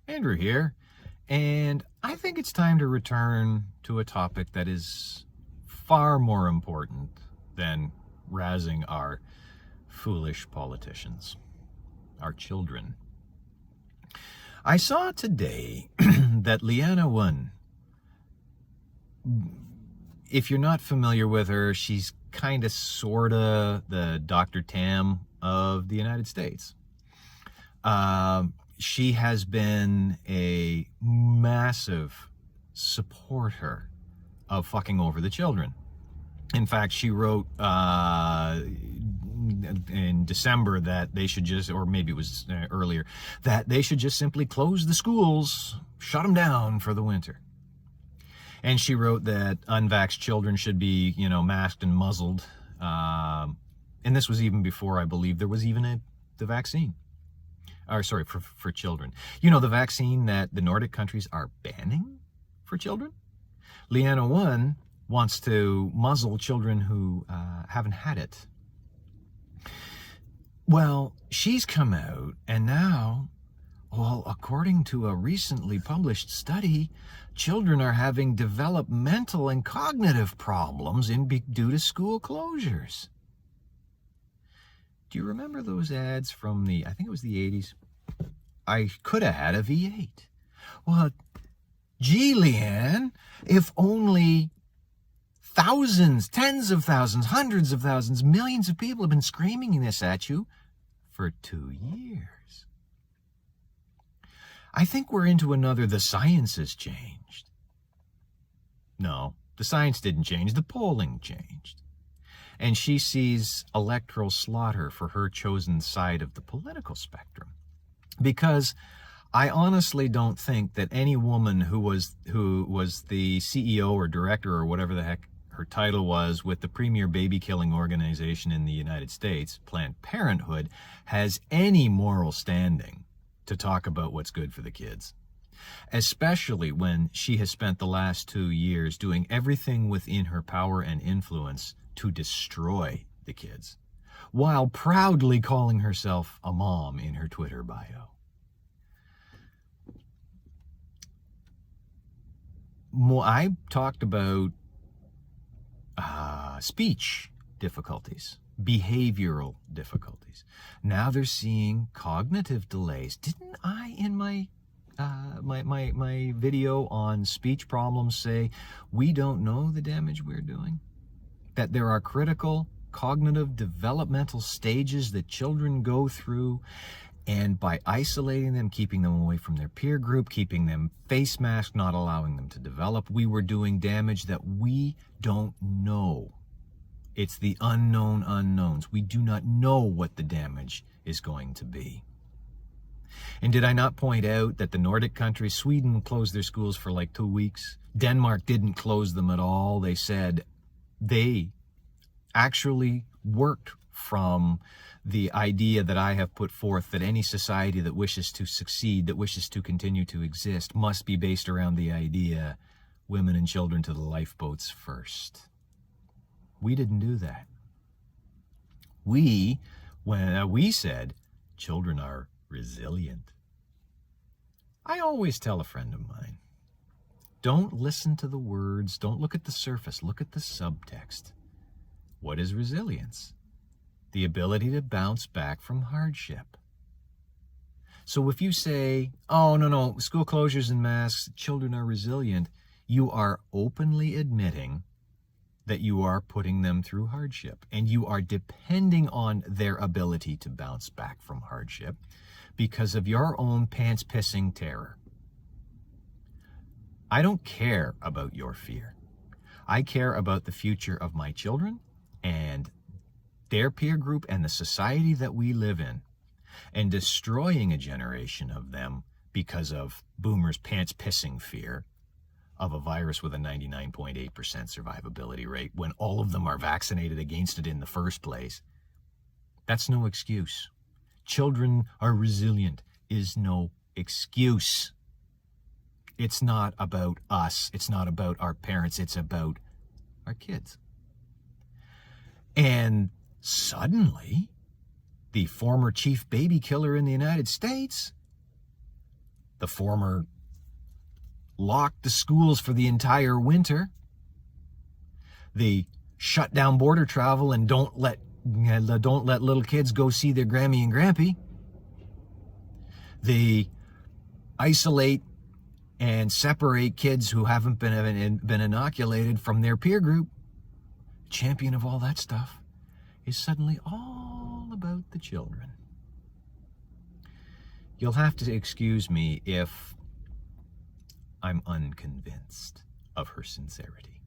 Andrew here, and I think it's time to return to a topic that is far more important than razzing our foolish politicians, our children. I saw today that Leanna Wen, if you're not familiar with her, she's kind of, sort of the Dr. Tam of the United States. She has been a massive supporter of fucking over the children. In fact, she wrote in December that they should just, or maybe it was earlier, that they should just simply close the schools, shut them down for the winter. And she wrote that unvaxxed children should be, masked and muzzled. And this was even before, I believe, there was even the vaccine. For children. The vaccine that the Nordic countries are banning for children? Leanna Wen wants to muzzle children who haven't had it. Well, she's come out, and now, according to a recently published study, children are having developmental and cognitive problems due to school closures. Do you remember those ads from I think it was the 80s? I could have had a V8. Well, gee, Leanne, if only thousands, tens of thousands, hundreds of thousands, millions of people have been screaming this at you for 2 years. I think we're into another, the science has changed. No, the science didn't change, the polling changed. And she sees electoral slaughter for her chosen side of the political spectrum. Because I honestly don't think that any woman who was the CEO or director or whatever the heck her title was with the premier baby killing organization in the United States, Planned Parenthood, has any moral standing to talk about what's good for the kids. Especially when she has spent the last 2 years doing everything within her power and influence to destroy the kids, while proudly calling herself a mom in her Twitter bio. I talked about speech difficulties, behavioral difficulties. Now they're seeing cognitive delays. Didn't I, in my my video on speech problems, say we don't know the damage we're doing? That there are critical cognitive developmental stages that children go through, and by isolating them, keeping them away from their peer group, keeping them face masked, not allowing them to develop, we were doing damage that we don't know. It's the unknown unknowns. We do not know what the damage is going to be. And did I not point out that the Nordic countries, Sweden closed their schools for like 2 weeks. Denmark didn't close them at all. They said they actually worked from the idea that I have put forth, that any society that wishes to succeed, that wishes to continue to exist, must be based around the idea women and children to the lifeboats first. We didn't do that. When we said children are resilient. I always tell a friend of mine, don't listen to the words, don't look at the surface, look at the subtext. What is resilience? The ability to bounce back from hardship. So if you say, oh, no, school closures and masks, children are resilient, you are openly admitting that you are putting them through hardship, and you are depending on their ability to bounce back from hardship because of your own pants-pissing terror. I don't care about your fear. I care about the future of my children and their peer group and the society that we live in, and destroying a generation of them because of boomers' pants-pissing fear of a virus with a 99.8% survivability rate when all of them are vaccinated against it in the first place. That's no excuse. Children are resilient is no excuse. It's not about us. It's not about our parents. It's about our kids. And suddenly, the former chief baby killer in the United States, the former locked the schools for the entire winter. They shut down border travel and don't let little kids go see their Grammy and Grampy. They isolate and separate kids who haven't been inoculated from their peer group. Champion of all that stuff is suddenly all about the children. You'll have to excuse me if I'm unconvinced of her sincerity.